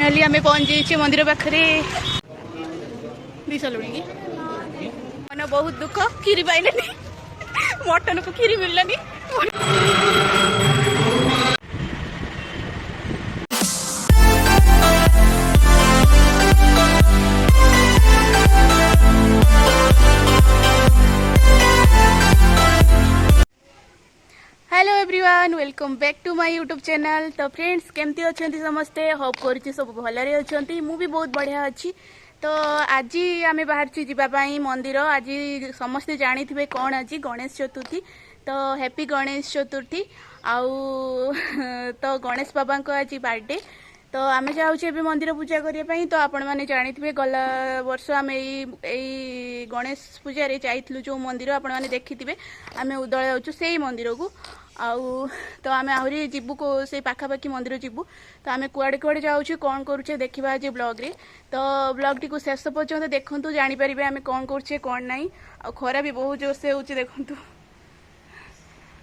Finally आम पहुंच जाइए मंदिर पाखे दी सारे कि मन बहुत दुख खीरी पाइले मटन को खीरी मिललानी। Hello everyone welcome back to my YouTube channel. तो फ्रेंड्स केमती अच्छा समस्ते होप करुँच सब भलरे अच्छा मु भी बहुत बढ़िया अच्छी। तो आज आम बाहर जावाई मंदिर आज समस्ते जानी थे कौन आज गणेश चतुर्थी। तो हैप्पी गणेश चतुर्थी आउ तो गणेश बाबा को आज बर्थडे। तो आम जाऊे मंदिर पूजा करने। तो आपण मैंने जानी थे गला वर्ष आम यही गणेश पूजा जाइलु जो मंदिर आपण मैंने देखी थे आम उदल जाऊँ से मंदिर को आउ तो आम आहरी जीवु को से पाखापाखी मंदिर जीवु। तो आम कुआड़े कुआड़े जाऊँ कौन करुचे देखा आज ब्लॉग रे। तो ब्लॉग टी को शेष पर्यंत देखूँ जानीपर आम कौन करुचे कौन ना। आ खरा भी बहुत जोर से होची देखूँ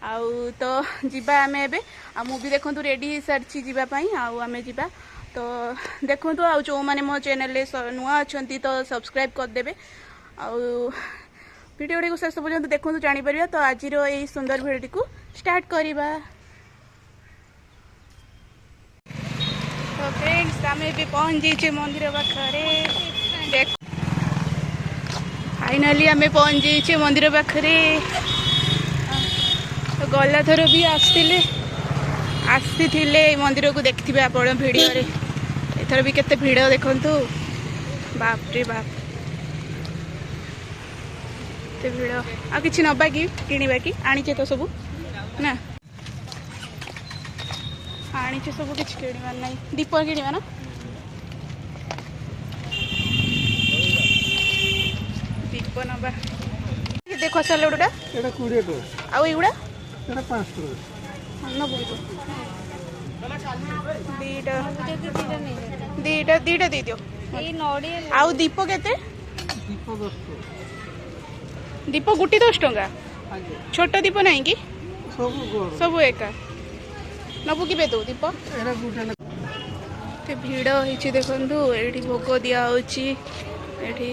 आउ तो जीवा आम एबे आ मु भी देखूँ रेडी हो सारी जीवाई आम जीवा। तो देखूँ आ जो मैंने मो चैनल नुआ अच्छा तो सब्सक्राइब करदे आउ वीडियो को शेष पर्यंत देखूँ जानीपर। तो आज यही सुंदर भिडियो को स्टार्ट करवा। तो फ्रेंड्स आम भी पहुंच जाइए मंदिर पाखे देख फाइनाली आम पहुंच जाइए मंदिर पाखे। तो गला थर भी आसते मंदिर को देखिए आप भिडियो रे एथर भी केते भिड़ देखु बाप रे बाप एते भिड़ आ किछि नबा कि किनिबा कि आनिचे तो सब ना आनिचे सब किछि किनिबा नहीं दीप किनिबा ना दीप नबा देखो साल उडा एटा 20 टका आ इउडा एटा 5 टका न बोल दीटा दीटा दे दियो आउ दीप केते दीप 10 टका दीप गुटी 10 टका छोट दीप नहीं कि सब एका नबु कि दो दीप ते भिड़ होइछि देखंतु एठी भोग दिया होछि एठी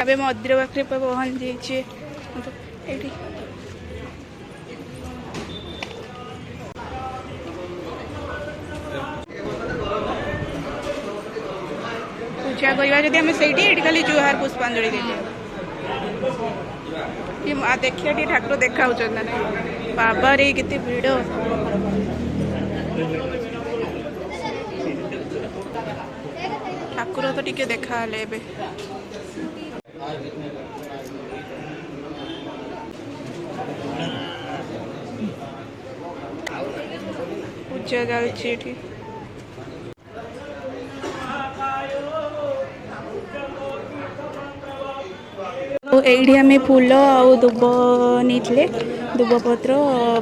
अबे मंदिर पाखे पहुंच जाइए एठी पूजा करवा जदि आम से खाली जुहार पुष्पांजलि देखिए टी ठाकुर देखा बाबा रे केते भिड़ ठाकुर तो टिके देखा एबे पूजा चलती तो ये आम फूल आउ दुब नहीं दुब पत्र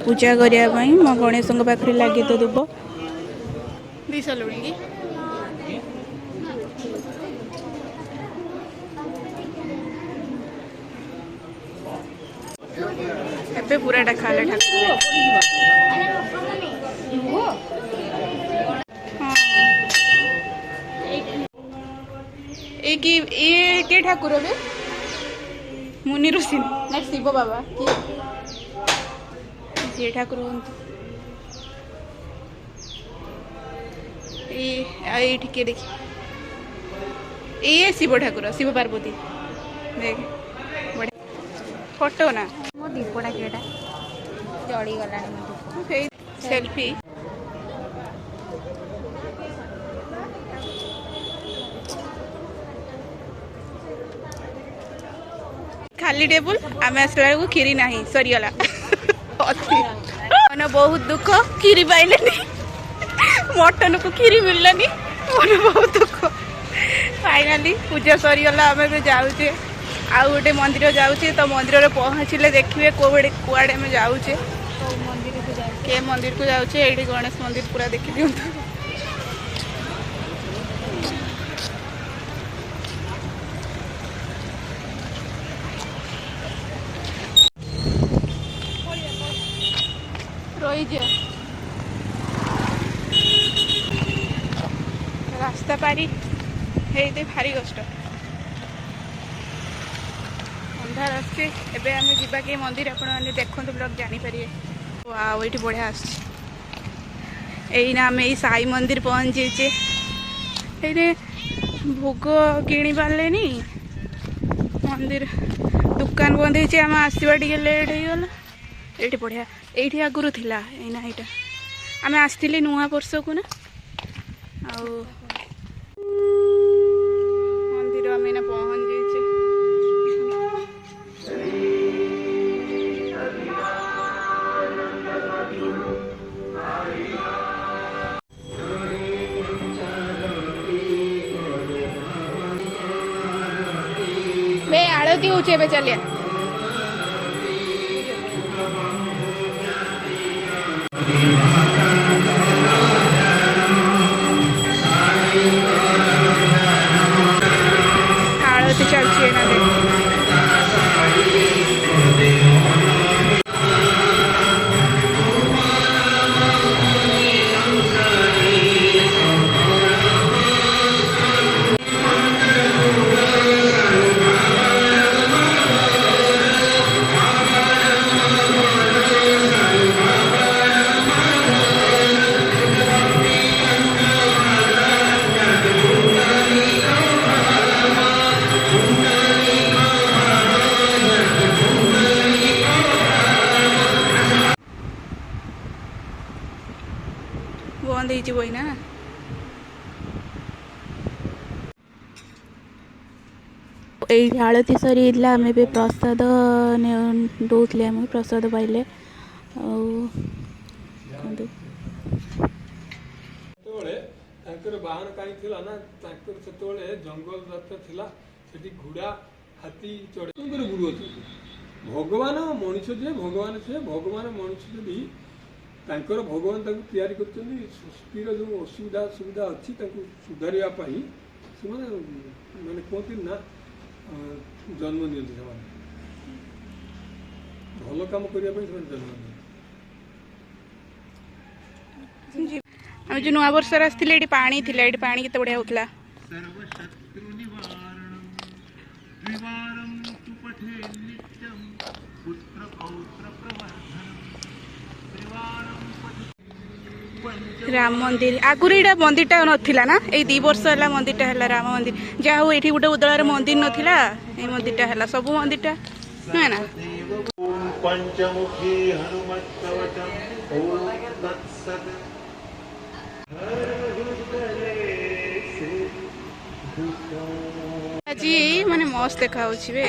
पूजा करने मो गणेश पाखे लगे तो दुब दी सारे कि एबे पूराटा खाले ठाकुर ये के ठाकुर बे मुनि ऋषि ना शिव बाबा ये ठाकुर ये ठीक देखी ये शिव ठाकुर शिव पार्वती देख फोटो ना मो दीपटा केटा जड़ी गलानी सेल्फी खाली टेबुल आम आसला बेलू खीरी ना सरीगला मन बहुत दुख खीरी पाइले मटन को खीरी मिललानी मन बहुत दुख। फाइनाली पूजा सरीगला आम जाऊे आउ गोटे मंदिर जाऊे। तो मंदिर पहुँचले देखिए कुआड़े में जाऊे के मंदिर को जाऊे ये गणेश मंदिर पूरा देखी दिंतु। रही रास्ता पारी हेते भारी कष्ट अंधार आसছে ଏବେ ଆମେ ଯିବା କି ମନ୍ଦିର ଆପଣମାନେ ଦେଖନ୍ତୁ ବ୍ଲଗ ଜାଣିପାରିବେ ୱାଓ ଏଇଠି ବଢ଼ିଆ ଆସୁଛି ଏଇନା ଆମେ ଏଇ ସାଇ ମନ୍ଦିର ପହଞ୍ଚିଛେ ଏଇନେ ଭୋଗ କିଣି ପାରିଲେନି ମନ୍ଦିର दुकान बंद होती आम आसवा टे लेट हो गला ये बढ़िया ये आगुरी थिला एना यहाँ आम आसती नुआ वर्ष को ना मंदिर आम एना पहुँच जाइए बे आरती हो चलिए आरती चलती ना बंद हो ना ये आरती सरी आम ए प्रसाद दौले आम प्रसाद पाइले बाहन कहीं ना जंगल रास्ता थिला सेठी घोड़ा हाथी चढ़े गुरु अच्छे भगवान मनुष्य जे भगवान से भगवान मनुष्य भी तांकर भगवान तैयारी कर सृष्टिर जो असुविधा सुविधा अच्छी सुधारिया से मैंने कहते ना जन्म दिखते से भल कम करने जन्म दिए हम जो नुआ वर्ष आसते ये पानी थी ये पानी केते बढ़िया होता राम मंदिर आगुरी यहाँ मंदिरटा नाला ना ये 2 वर्ष है मंदिरटा है राम मंदिर जहाँ हूँ ये गोटे उदल मंदिर नाला ये मंदिरटा है सब मंदिरटा नुहे ना पंचमुखी हनुमत्कवचम ओम तत्सत् आज माने मस्त देखा बे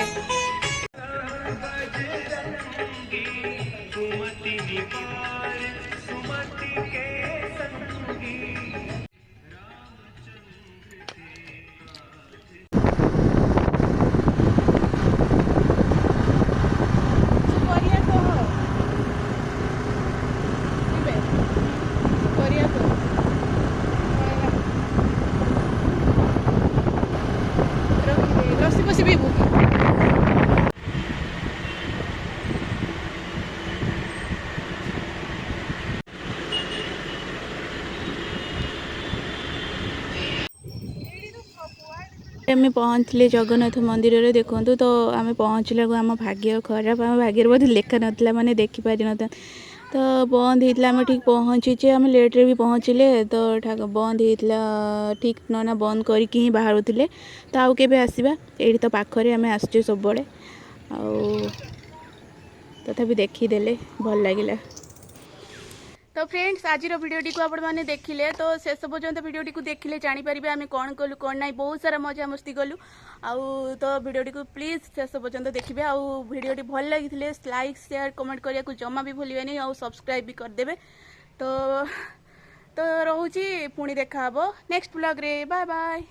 आम पहुँचले जगन्नाथ मंदिर रे देखु तो आम पहुँचला आम भाग्य खराब आम भाग्य बोध लेखा नाला मैंने देखिपारि न तो बंद होता आम ठीक पहुँचीचे आम लेट्रे भी पहुँचले तो बंद होता ठीक ना बंद करके ही बाहर तो आउ के आसवा ये तो पाखरे आम आसुचे सब बड़े तथापि देखीदे भल लगे तो फ्रेंड्स आज भिडियोटी को आपण मैंने देखिले तो शेष पर्यंत भिडियोटी को देखिले जानीपारे आम कौन कलु कौन ना बहुत सारा मजा मस्ती कलु आउ तो भिडियोटी को प्लीज शेष पर्यंत देखिए आउ भिडियोटी भल लगी लाइक शेयर कमेंट करने को जमा भी भूलिए आउ सब्सक्राइब भी करदे तो रोची पुणी देखा नेक्स्ट ब्लॉग रे बाय बाय।